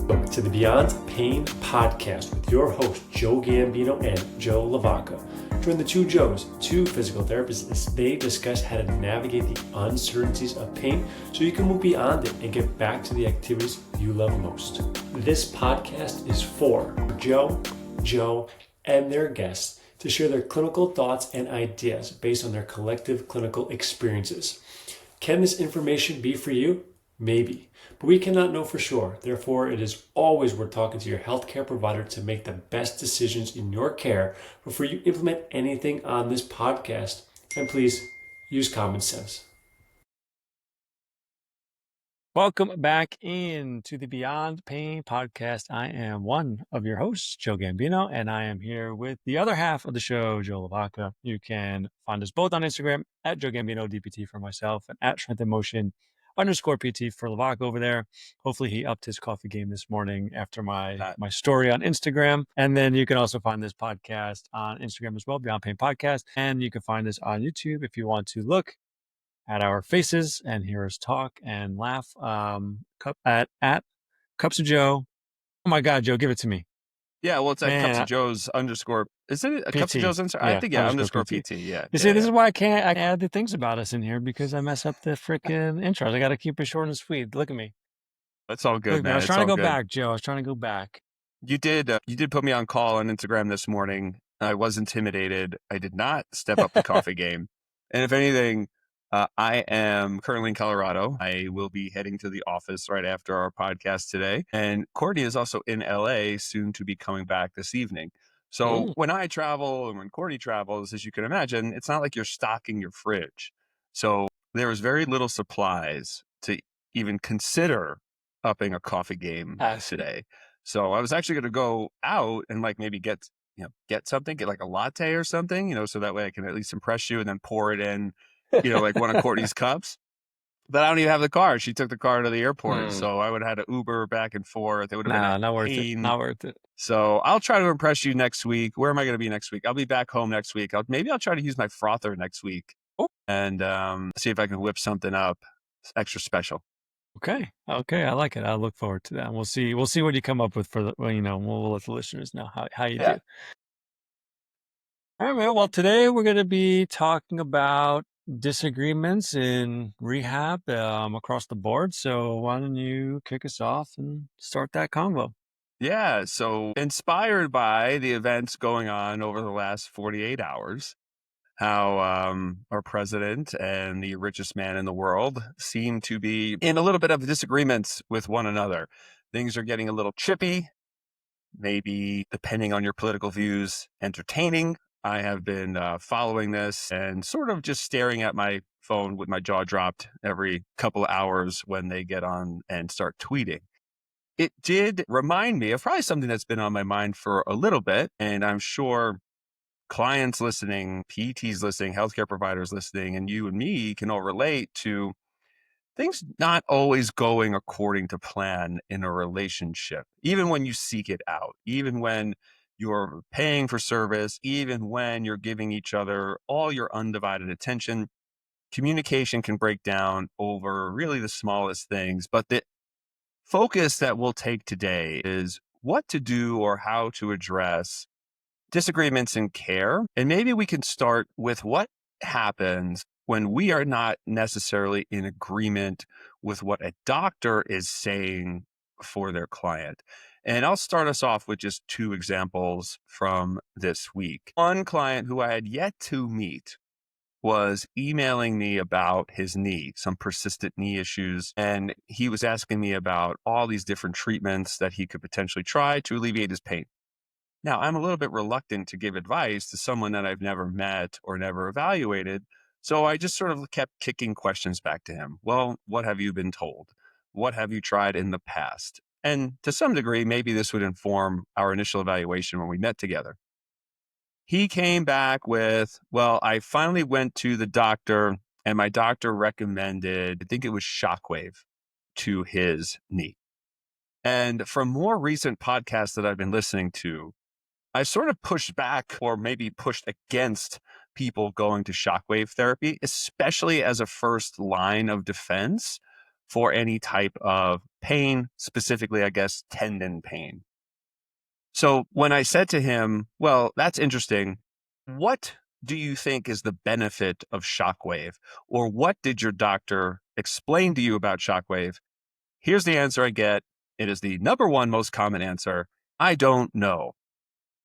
Welcome to the Beyond Pain podcast with your host, Joe Gambino and Joe LaVacca. Join the two Joes, two physical therapists, as they discuss how to navigate the uncertainties of pain so you can move beyond it and get back to the activities you love most. This podcast is for Joe, and their guests to share their clinical thoughts and ideas based on their collective clinical experiences. Can this information be for you? Maybe, but we cannot know for sure. Therefore, it is always worth talking to your healthcare provider to make the best decisions in your care before you implement anything on this podcast. And please use common sense. Welcome back into the Beyond Pain podcast. I am one of your hosts, Joe Gambino, and I am here with the other half of the show, Joe LaVacca. You can find us both on Instagram at Joe Gambino DPT for myself and at Strength in Motion _PT for LaVacca over there. Hopefully he upped his coffee game this morning after my story on Instagram. And then you can also find this podcast on Instagram as well, Beyond Pain Podcast. And you can find us on YouTube if you want to look at our faces and hear us talk and laugh. At Cups of Joe. Oh my God, Joe, give it to me. Yeah, well, it's at Cups of Joe's _ is it a Cups of Joe's Instagram? Yeah, I think, yeah, _ PT. Yeah. You see, this is why I can't add the things about us in here because I mess up the freaking intros. I got to keep it short and sweet. Look at me. That's all good, man. I was trying to go back, Joe. I was trying to go back. You did put me on call on Instagram this morning. I was intimidated. I did not step up the coffee game. And if anything, I am currently in Colorado. I will be heading to the office right after our podcast today. And Courtney is also in LA, soon to be coming back this evening. So when I travel and when Courtney travels, as you can imagine, it's not like you're stocking your fridge. So there was very little supplies to even consider upping a coffee game today. So I was actually going to go out and like maybe get something, get like a latte or something, so that way I can at least impress you and then pour it in, like one of Courtney's cups. But I don't even have the car. She took the car to the airport. So I would have had to Uber back and forth. It would have been not worth it. Not worth it. So I'll try to impress you next week. Where am I going to be next week? I'll be back home next week. Maybe I'll try to use my frother next week and see if I can whip something up extra special. Okay. I like it. I look forward to that. We'll see what you come up with for we'll let the listeners know how you do. All right, man. Well, today we're going to be talking about disagreements in rehab across the board. So why don't you kick us off and start that convo? Yeah. So inspired by the events going on over the last 48 hours, how our president and the richest man in the world seem to be in a little bit of disagreements with one another. Things are getting a little chippy, maybe depending on your political views, entertaining. I have been following this and sort of just staring at my phone with my jaw dropped every couple of hours when they get on and start tweeting. It did remind me of probably something that's been on my mind for a little bit, and I'm sure clients listening, PTs listening, healthcare providers listening, and you and me can all relate to things not always going according to plan in a relationship, even when you seek it out, even when you're paying for service, even when you're giving each other all your undivided attention. Communication can break down over really the smallest things, but the focus that we'll take today is what to do or how to address disagreements in care. And maybe we can start with what happens when we are not necessarily in agreement with what a doctor is saying for their client. And I'll start us off with just two examples from this week. One client who I had yet to meet was emailing me about his knee, some persistent knee issues. And he was asking me about all these different treatments that he could potentially try to alleviate his pain. Now, I'm a little bit reluctant to give advice to someone that I've never met or never evaluated. So I just sort of kept kicking questions back to him. Well, what have you been told? What have you tried in the past? And to some degree, maybe this would inform our initial evaluation when we met together. He came back with, well, I finally went to the doctor and my doctor recommended, I think it was Shockwave to his knee. And from more recent podcasts that I've been listening to, I sort of pushed back or maybe pushed against people going to shockwave therapy, especially as a first line of defense for any type of pain, specifically, I guess, tendon pain. So when I said to him, well, that's interesting. What do you think is the benefit of shockwave? Or what did your doctor explain to you about shockwave? Here's the answer I get. It is the number one most common answer. I don't know.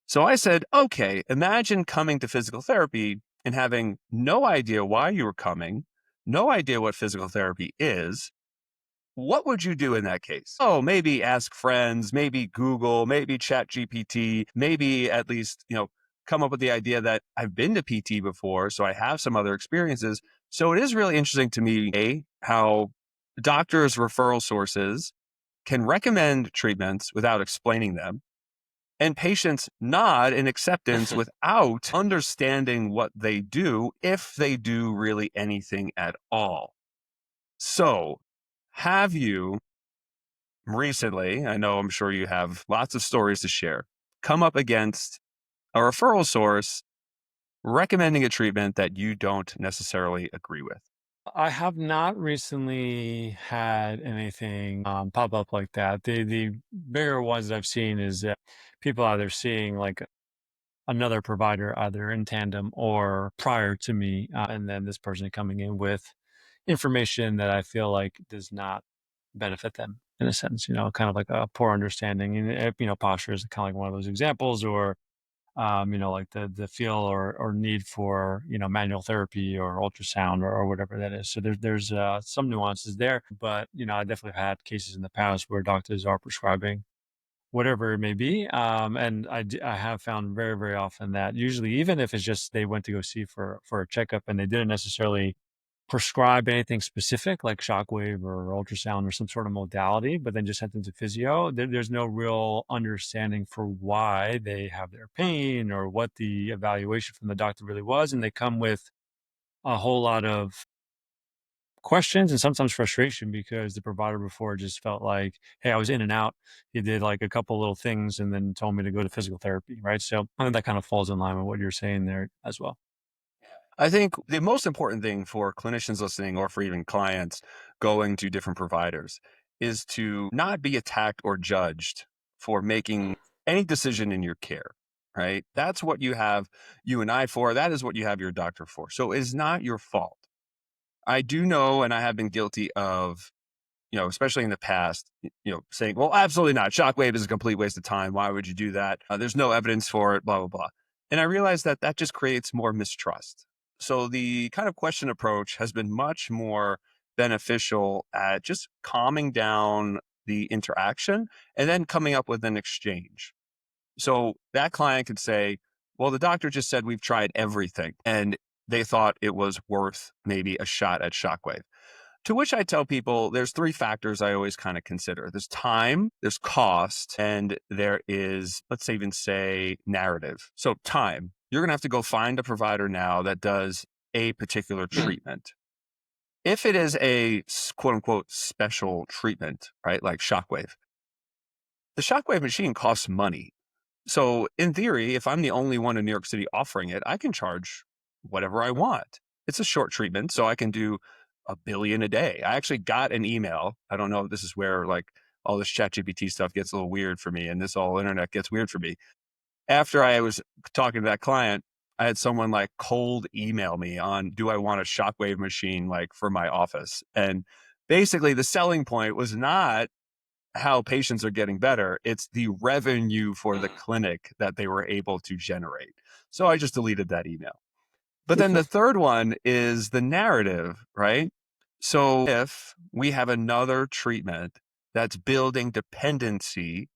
So I said, okay, imagine coming to physical therapy and having no idea why you were coming, no idea what physical therapy is. What would you do in that case? Oh, maybe ask friends, maybe Google, maybe Chat GPT, maybe at least, come up with the idea that I've been to PT before, so I have some other experiences. So it is really interesting to me, how doctors' referral sources can recommend treatments without explaining them, and patients nod in acceptance without understanding what they do, if they do really anything at all. So, have you recently, I'm sure you have lots of stories to share, come up against a referral source recommending a treatment that you don't necessarily agree with? I have not recently had anything pop up like that. The bigger ones I've seen is that people either seeing like another provider either in tandem or prior to me, and then this person coming in with information that I feel like does not benefit them in a sense. Kind of like a poor understanding. And posture is kind of like one of those examples, or like the feel or need for, manual therapy or ultrasound or whatever that is. So there's some nuances there, but I definitely have had cases in the past where doctors are prescribing whatever it may be. And I have found very, very often that usually, even if it's just they went to go see for a checkup and they didn't necessarily prescribe anything specific like shockwave or ultrasound or some sort of modality, but then just sent them to physio, there's no real understanding for why they have their pain or what the evaluation from the doctor really was. And they come with a whole lot of questions and sometimes frustration because the provider before just felt like, hey, I was in and out. He did like a couple little things and then told me to go to physical therapy. Right. So I think that kind of falls in line with what you're saying there as well. I think the most important thing for clinicians listening, or for even clients going to different providers, is to not be attacked or judged for making any decision in your care, right? That's what you have you and I for. That is what you have your doctor for. So it's not your fault. I do know, and I have been guilty of, especially in the past, saying, well, absolutely not. Shockwave is a complete waste of time. Why would you do that? There's no evidence for it, blah, blah, blah. And I realized that that just creates more mistrust. So the kind of question approach has been much more beneficial at just calming down the interaction and then coming up with an exchange. So that client could say, well, the doctor just said we've tried everything, and they thought it was worth maybe a shot at shockwave. To which I tell people there's three factors I always kind of consider. There's time, there's cost, and there is, let's even say, narrative. So time, you're going to have to go find a provider now that does a particular treatment. If it is a quote unquote special treatment, right, like shockwave, the shockwave machine costs money. So in theory, if I'm the only one in New York City offering it, I can charge whatever I want. It's a short treatment, so I can do $1 billion a day. I actually got an email. I don't know if this is where like all this ChatGPT stuff gets a little weird for me, and this all internet gets weird for me. After I was talking to that client, I had someone like cold email me on, do I want a shockwave machine like for my office? And basically the selling point was not how patients are getting better. It's the revenue for the clinic that they were able to generate. So I just deleted that email. But then the third one is the narrative, right? So if we have another treatment that's building dependency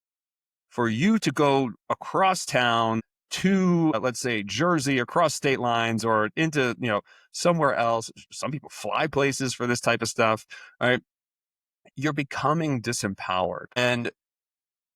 for you to go across town to, let's say, Jersey, across state lines, or into, somewhere else. Some people fly places for this type of stuff, right? You're becoming disempowered. And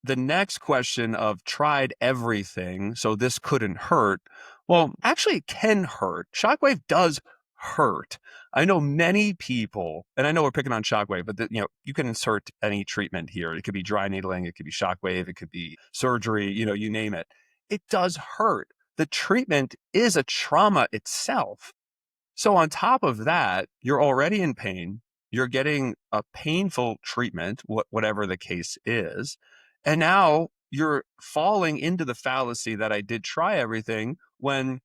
the next question of tried everything, so this couldn't hurt. Well, actually it can hurt. Shockwave does hurt. I know many people, and I know we're picking on shockwave, but you can insert any treatment here. It could be dry needling, it could be shockwave, it could be surgery, you name it. It does hurt. The treatment is a trauma itself. So on top of that, you're already in pain. You're getting a painful treatment, whatever the case is. And now you're falling into the fallacy that I did try everything when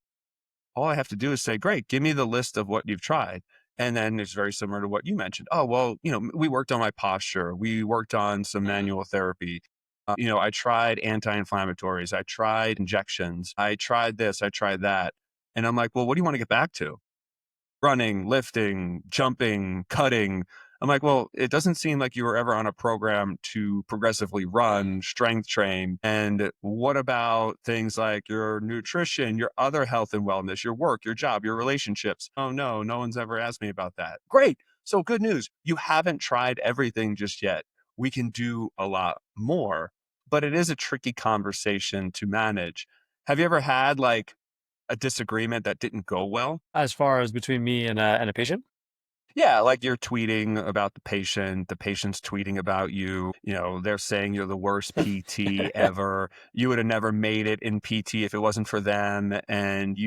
all I have to do is say, great, give me the list of what you've tried. And then it's very similar to what you mentioned. Oh, well, we worked on my posture. We worked on some manual therapy. I tried anti-inflammatories. I tried injections. I tried this. I tried that. And I'm like, well, what do you want to get back to? Running, lifting, jumping, cutting. I'm like, well, it doesn't seem like you were ever on a program to progressively run, strength train. And what about things like your nutrition, your other health and wellness, your work, your job, your relationships? Oh, no, no one's ever asked me about that. Great. So good news. You haven't tried everything just yet. We can do a lot more, but it is a tricky conversation to manage. Have you ever had like a disagreement that didn't go well? As far as between me and a patient? Yeah, like you're tweeting about the patient's tweeting about you. They're saying you're the worst PT ever. You would have never made it in PT if it wasn't for them. And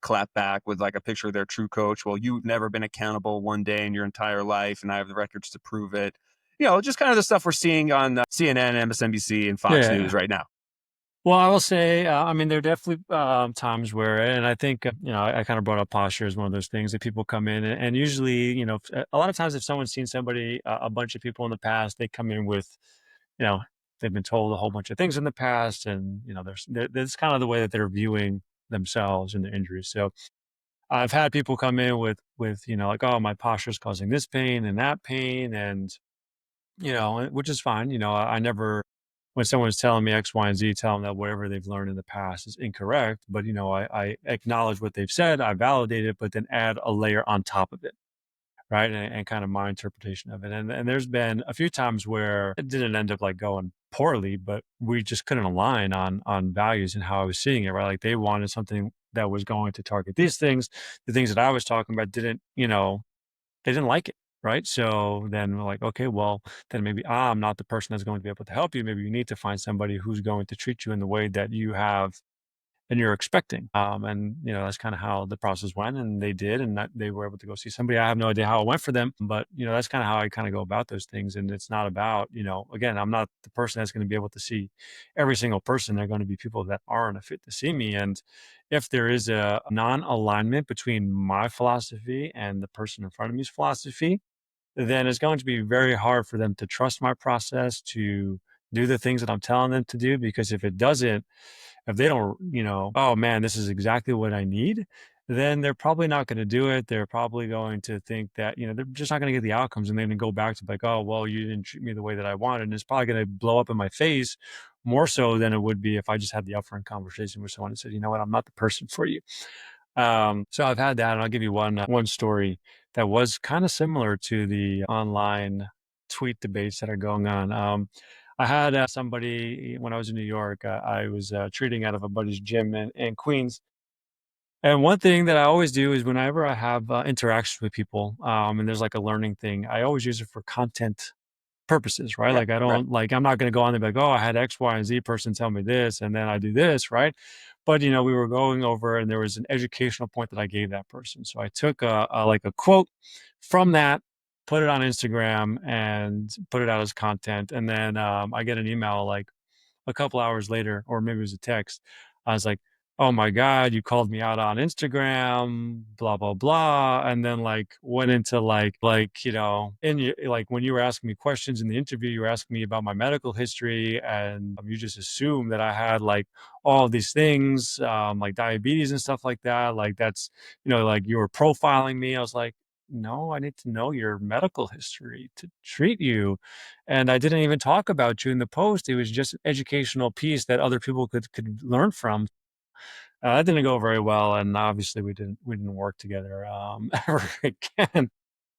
clap back with like a picture of their true coach. Well, you've never been accountable one day in your entire life, and I have the records to prove it. Just kind of the stuff we're seeing on CNN, MSNBC, and Fox Yeah. News right now. Well, I will say, I mean, there are definitely times where, and I think, I kind of brought up posture as one of those things that people come in, and usually, a lot of times if someone's seen somebody, a bunch of people in the past, they come in with, you know, they've been told a whole bunch of things in the past, and, there's kind of the way that they're viewing themselves and their injuries. So I've had people come in with, like, oh, my posture is causing this pain and that pain, and, which is fine. I never, when someone's telling me X, Y, and Z, tell them that whatever they've learned in the past is incorrect. But, I acknowledge what they've said, I validate it, but then add a layer on top of it. Right. And kind of my interpretation of it. And there's been a few times where it didn't end up like going poorly, but we just couldn't align on values and how I was seeing it. Right. Like they wanted something that was going to target these things. The things that I was talking about didn't, they didn't like it. Right. So then we're like, okay, well, then maybe I'm not the person that's going to be able to help you. Maybe you need to find somebody who's going to treat you in the way that you have and you're expecting. And that's kind of how the process went, and they did, and that they were able to go see somebody. I have no idea how it went for them, but that's kind of how I kind of go about those things. And it's not about, again, I'm not the person that's going to be able to see every single person. They're going to be people that aren't a fit to see me. And if there is a non-alignment between my philosophy and the person in front of me's philosophy, then it's going to be very hard for them to trust my process, to do the things that I'm telling them to do. Because if they don't, oh man, this is exactly what I need, then they're probably not going to do it. They're probably going to think that, they're just not going to get the outcomes. And then go back to like, oh, well, you didn't treat me the way that I wanted. And it's probably going to blow up in my face more so than it would be if I just had the upfront conversation with someone and said, you know what, I'm not the person for you. So I've had that, and I'll give you one story that was kind of similar to the online tweet debates that are going on. I had somebody when I was in New York. I was treating out of a buddy's gym in Queens. And one thing that I always do is whenever I have interactions with people, and there's like a learning thing, I always use it for content purposes, right? Yeah, Like I right. don't like I'm not going to go on there and be like, oh, I had X, Y, and Z person tell me this, and then I do this, right? But we were going over, and there was an educational point that I gave that person. So I took a quote from that, put it on Instagram, and put it out as content, and then I get an email like a couple hours later, or maybe it was a text. I was like, oh my God, you called me out on Instagram, blah, blah, blah. And then like went into in your, like when you were asking me questions in the interview, you were asking me about my medical history, and you just assumed that I had like all of these things, like diabetes and stuff like that. Like that's, like you were profiling me. I was like, no, I need to know your medical history to treat you. And I didn't even talk about you in the post. It was just an educational piece that other people could learn from. That didn't go very well, and obviously we didn't work together ever again.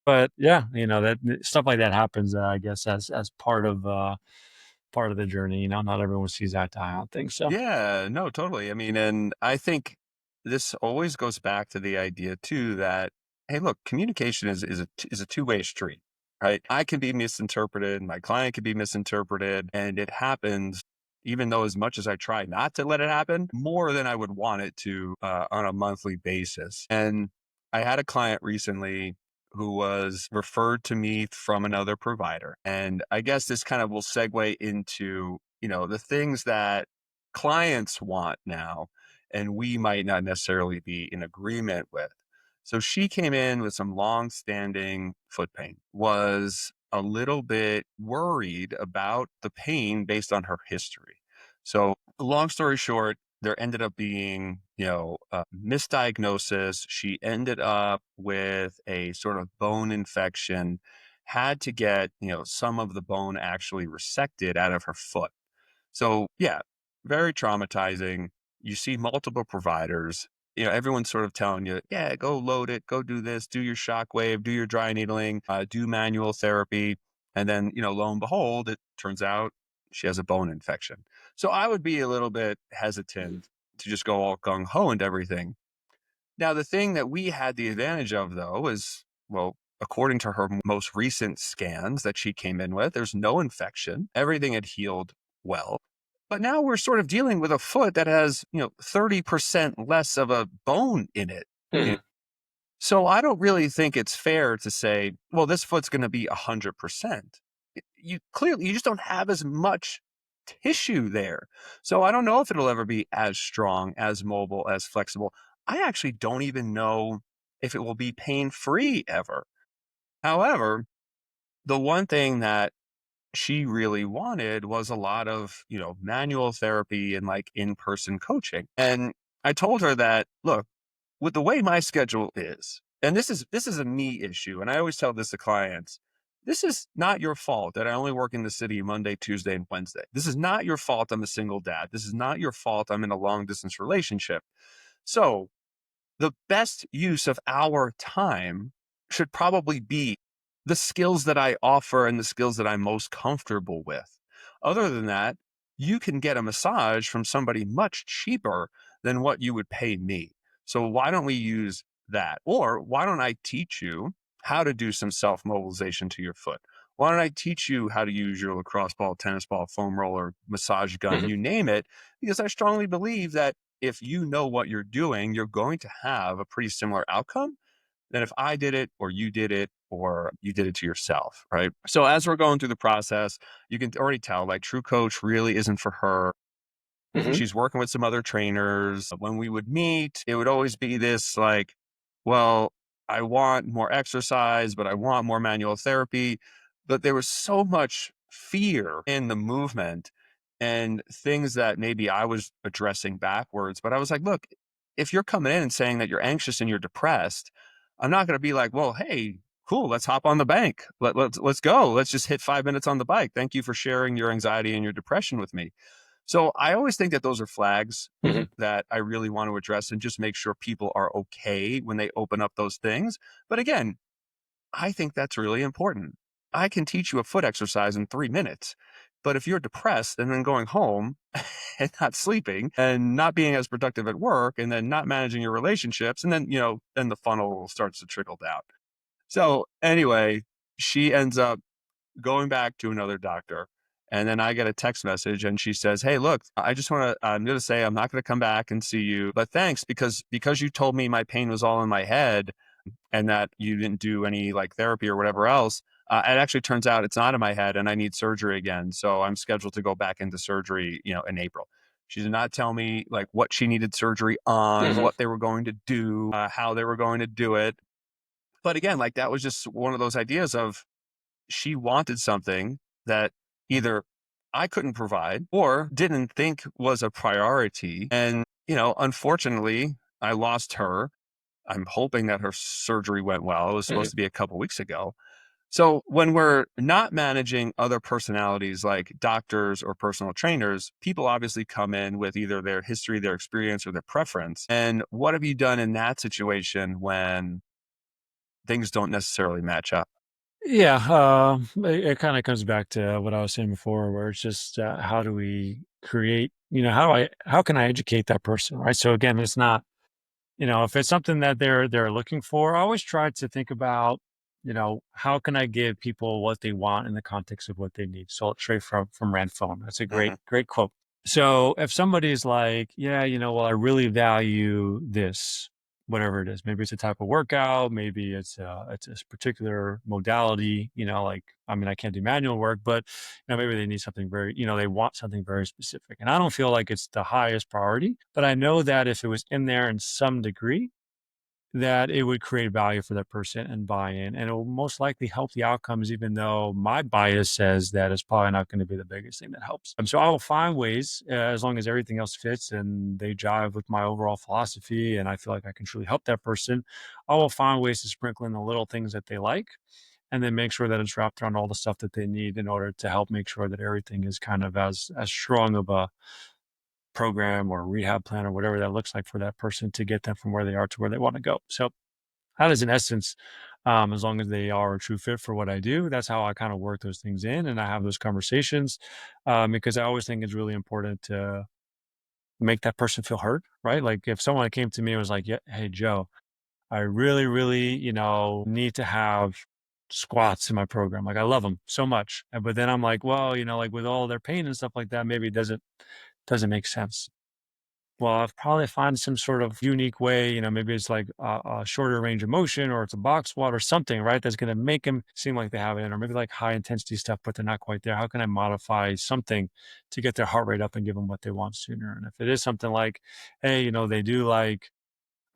But yeah, that stuff like that happens. I guess as part of the journey. Not everyone sees eye to eye on things. So Yeah, no, totally. I mean, and I think this always goes back to the idea too that, hey, look, communication is a two-way street, right? I can be misinterpreted, my client can be misinterpreted, and it happens. Even though as much as I try not to let it happen, more than I would want it to on a monthly basis. And I had a client recently who was referred to me from another provider. And I guess this kind of will segue into, the things that clients want now, and we might not necessarily be in agreement with. So she came in with some long-standing foot pain, was a little bit worried about the pain based on her history. So long story short, there ended up being, a misdiagnosis. She ended up with a sort of bone infection, had to get, some of the bone actually resected out of her foot. So yeah, very traumatizing. You see multiple providers, everyone's sort of telling you, yeah, go load it, go do this, do your shockwave, do your dry needling, do manual therapy. And then, lo and behold, it turns out she has a bone infection. So I would be a little bit hesitant to just go all gung ho and everything. Now, the thing that we had the advantage of, though, is, well, according to her most recent scans that she came in with, there's no infection. Everything had healed well. But now we're sort of dealing with a foot that has, 30% less of a bone in it. So I don't really think it's fair to say, well, this foot's going to be 100%. You just don't have as much tissue there. So I don't know if it'll ever be as strong, as mobile, as flexible. I actually don't even know if it will be pain-free ever. However, the one thing that she really wanted was a lot of, manual therapy and like in-person coaching. And I told her that, look, with the way my schedule is, and this is a me issue, and I always tell this to clients, this is not your fault that I only work in the city Monday, Tuesday, and Wednesday. This is not your fault I'm a single dad. This is not your fault I'm in a long distance relationship. So the best use of our time should probably be the skills that I offer and the skills that I'm most comfortable with. Other than that, you can get a massage from somebody much cheaper than what you would pay me. So why don't we use that? Or why don't I teach you how to do some self-mobilization to your foot? Why don't I teach you how to use your lacrosse ball, tennis ball, foam roller, massage gun, you name it? Because I strongly believe that if you know what you're doing, you're going to have a pretty similar outcome than if I did it or you did it or you did it to yourself, right? So as we're going through the process, you can already tell like True Coach really isn't for her. She's working with some other trainers. When we would meet, it would always be this like, well, I want more exercise, but I want more manual therapy. But there was so much fear in the movement and things that maybe I was addressing backwards. But I was like, look, if you're coming in and saying that you're anxious and you're depressed, I'm not going to be like, well, hey, cool, let's hop on the bank. Let's go. Let's just hit 5 minutes on the bike. Thank you for sharing your anxiety and your depression with me. So I always think that those are flags that I really want to address and just make sure people are okay when they open up those things. But again, I think that's really important. I can teach you a foot exercise in 3 minutes, but if you're depressed and then going home and not sleeping and not being as productive at work and then not managing your relationships, and then, then the funnel starts to trickle down. So anyway, she ends up going back to another doctor. And then I get a text message and she says, hey, look, I'm going to say I'm not going to come back and see you, but thanks because you told me my pain was all in my head and that you didn't do any like therapy or whatever else. It actually turns out it's not in my head and I need surgery again. So I'm scheduled to go back into surgery, in April. She did not tell me like what she needed surgery on, what they were going to do, how they were going to do it. But again, like that was just one of those ideas of, she wanted something that either I couldn't provide or didn't think was a priority. And, unfortunately, I lost her. I'm hoping that her surgery went well. It was supposed to be a couple weeks ago. So when we're not managing other personalities like doctors or personal trainers, people obviously come in with either their history, their experience, or their preference. And what have you done in that situation when things don't necessarily match up? Yeah, it kind of comes back to what I was saying before, where it's just how do we create, how can I educate that person, right? So again, it's not, if it's something that they're looking for, I always try to think about, how can I give people what they want in the context of what they need. So straight from Rand Phone. That's a great quote. So if somebody's like, yeah, well, I really value this, whatever it is. Maybe it's a type of workout, maybe it's a particular modality, like, I mean, I can't do manual work, but maybe they need something very, they want something very specific. And I don't feel like it's the highest priority, but I know that if it was in there in some degree, that it would create value for that person and buy-in, and it will most likely help the outcomes, even though my bias says that it's probably not going to be the biggest thing that helps. So I will find ways, as long as everything else fits and they jive with my overall philosophy, and I feel like I can truly help that person. I will find ways to sprinkle in the little things that they like, and then make sure that it's wrapped around all the stuff that they need in order to help make sure that everything is kind of as strong of a program or rehab plan or whatever that looks like for that person to get them from where they are to where they want to go. So that is in essence, as long as they are a true fit for what I do, that's how I kind of work those things in and I have those conversations, because I always think it's really important to make that person feel heard, right? Like if someone came to me and was like, yeah, hey, Joe, I really, really, need to have squats in my program. Like I love them so much. But then I'm like, well, like with all their pain and stuff like that, maybe it doesn't make sense. Well, I've probably find some sort of unique way, maybe it's like a shorter range of motion or it's a box squat or something, right? That's going to make them seem like they have it, or maybe like high intensity stuff, but they're not quite there. How can I modify something to get their heart rate up and give them what they want sooner? And if it is something like, hey, they do like,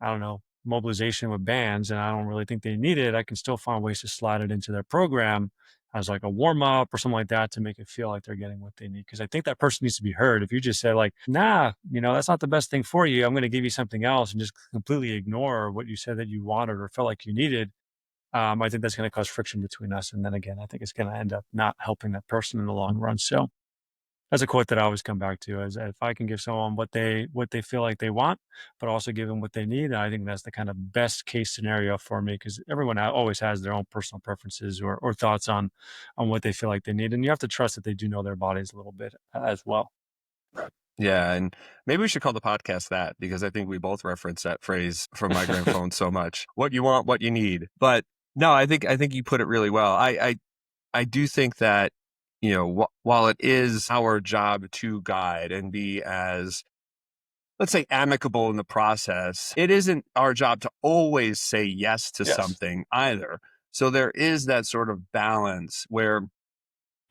I don't know, mobilization with bands, and I don't really think they need it, I can still find ways to slide it into their program as like a warm up or something like that to make it feel like they're getting what they need. Cause I think that person needs to be heard. If you just say like, nah, that's not the best thing for you, I'm going to give you something else, and just completely ignore what you said that you wanted or felt like you needed, I think that's going to cause friction between us. And then again, I think it's going to end up not helping that person in the long run. So that's a quote that I always come back to is if I can give someone what they feel like they want, but also give them what they need, I think that's the kind of best case scenario for me because everyone always has their own personal preferences or thoughts on what they feel like they need. And you have to trust that they do know their bodies a little bit as well. Yeah, and maybe we should call the podcast that because I think we both reference that phrase from migraine phone so much. What you want, what you need. But no, I think you put it really well. I do think that while it is our job to guide and be as, let's say, amicable in the process, it isn't our job to always say yes to something either. So there is that sort of balance where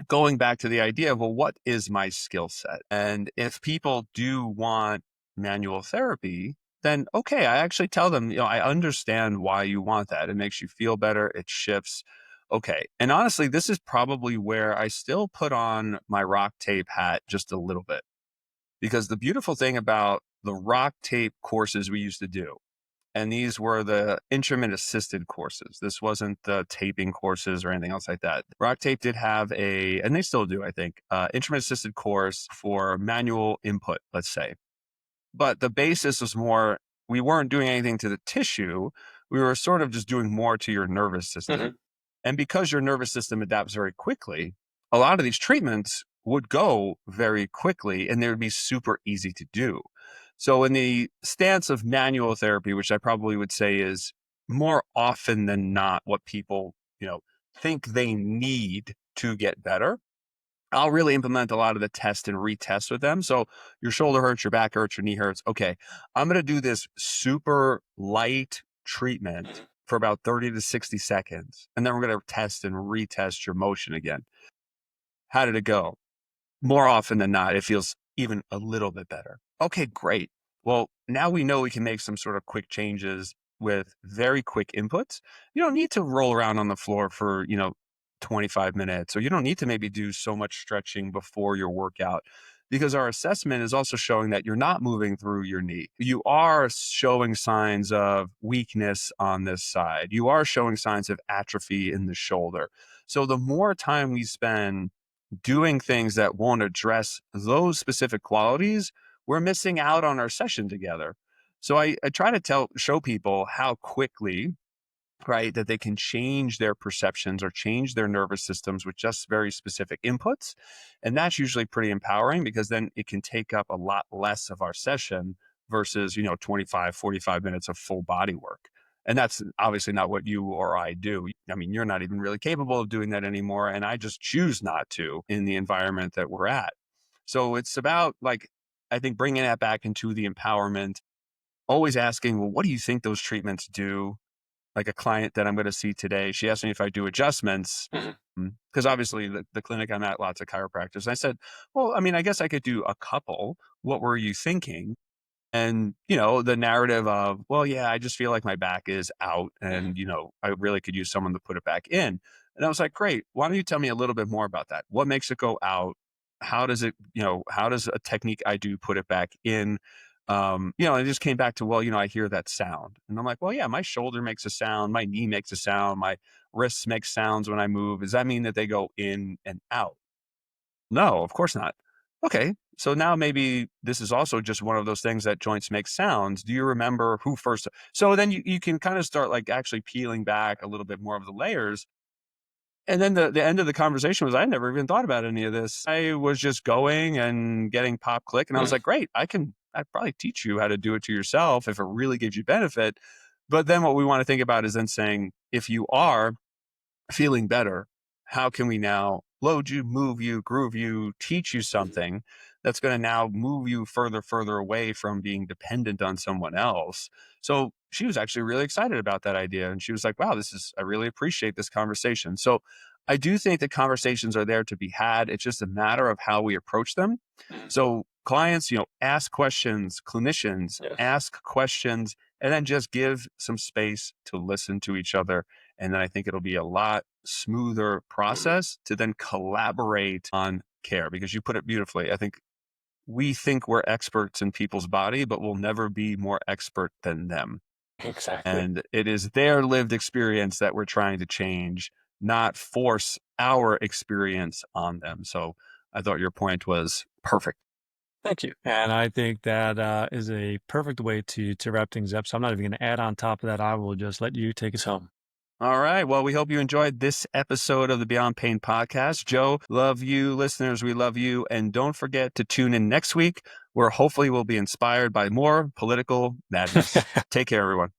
going back to the idea of, well, what is my skill set? And if people do want manual therapy, then okay, I actually tell them, I understand why you want that. It makes you feel better. It shifts. Okay. And honestly, this is probably where I still put on my rock tape hat just a little bit, because the beautiful thing about the rock tape courses we used to do, and these were the instrument assisted courses. This wasn't the taping courses or anything else like that. Rock Tape did have and they still do, I think, instrument assisted course for manual input, let's say. But the basis was more, we weren't doing anything to the tissue. We were sort of just doing more to your nervous system. Mm-hmm. And because your nervous system adapts very quickly, a lot of these treatments would go very quickly and they would be super easy to do. So in the stance of manual therapy, which I probably would say is more often than not what people, think they need to get better, I'll really implement a lot of the test and retest with them. So your shoulder hurts, your back hurts, your knee hurts. Okay, I'm going to do this super light treatment for about 30 to 60 seconds. And then we're going to test and retest your motion again. How did it go? More often than not, it feels even a little bit better. Okay, great. Well, now we know we can make some sort of quick changes with very quick inputs. You don't need to roll around on the floor for, 25 minutes, or you don't need to maybe do so much stretching before your workout, because our assessment is also showing that you're not moving through your knee. You are showing signs of weakness on this side. You are showing signs of atrophy in the shoulder. So the more time we spend doing things that won't address those specific qualities, we're missing out on our session together. So I try to show people how quickly, right, that they can change their perceptions or change their nervous systems with just very specific inputs. And that's usually pretty empowering because then it can take up a lot less of our session versus, 25, 45 minutes of full body work. And that's obviously not what you or I do. I mean, you're not even really capable of doing that anymore. And I just choose not to in the environment that we're at. So it's about, like, I think bringing that back into the empowerment always asking, well, what do you think those treatments do? Like a client that I'm going to see today, she asked me if I do adjustments Mhm. because obviously the clinic I'm at, lots of chiropractors. And I said, well, I mean, I guess I could do a couple. What were you thinking? And, the narrative of, well, yeah, I just feel like my back is out Mhm. and, I really could use someone to put it back in. And I was like, great. Why don't you tell me a little bit more about that? What makes it go out? How does it, how does a technique I do put it back in? It just came back to, well, I hear that sound. And I'm like, well, yeah, my shoulder makes a sound, my knee makes a sound, my wrists make sounds when I move. Does that mean that they go in and out? No, of course not. Okay. So now maybe this is also just one of those things that joints make sounds. Do you remember who first? So then you can kind of start like actually peeling back a little bit more of the layers. And then the end of the conversation was, I never even thought about any of this. I was just going and getting pop click. And I was Mhm. like, great, I'd probably teach you how to do it to yourself if it really gives you benefit. But then what we want to think about is then saying, if you are feeling better, how can we now load you, move you, groove you, teach you something that's going to now move you further away from being dependent on someone else? So she was actually really excited about that idea. And she was like, wow, I really appreciate this conversation. So I do think that conversations are there to be had. It's just a matter of how we approach them. Mhm. So clients, ask questions, clinicians Yes. ask questions, and then just give some space to listen to each other. And then I think it'll be a lot smoother Mhm. process to then collaborate on care, because you put it beautifully. I think we're experts in people's body, but we'll never be more expert than them. Exactly. And it is their lived experience that we're trying to change, not force our experience on them. So I thought your point was perfect. Thank you. And I think that is a perfect way to wrap things up. So I'm not even going to add on top of that. I will just let you take us home. All right. Well, we hope you enjoyed this episode of the Beyond Pain podcast. Joe, love you. Listeners, we love you. And don't forget to tune in next week, where hopefully we'll be inspired by more political madness. Take care, everyone.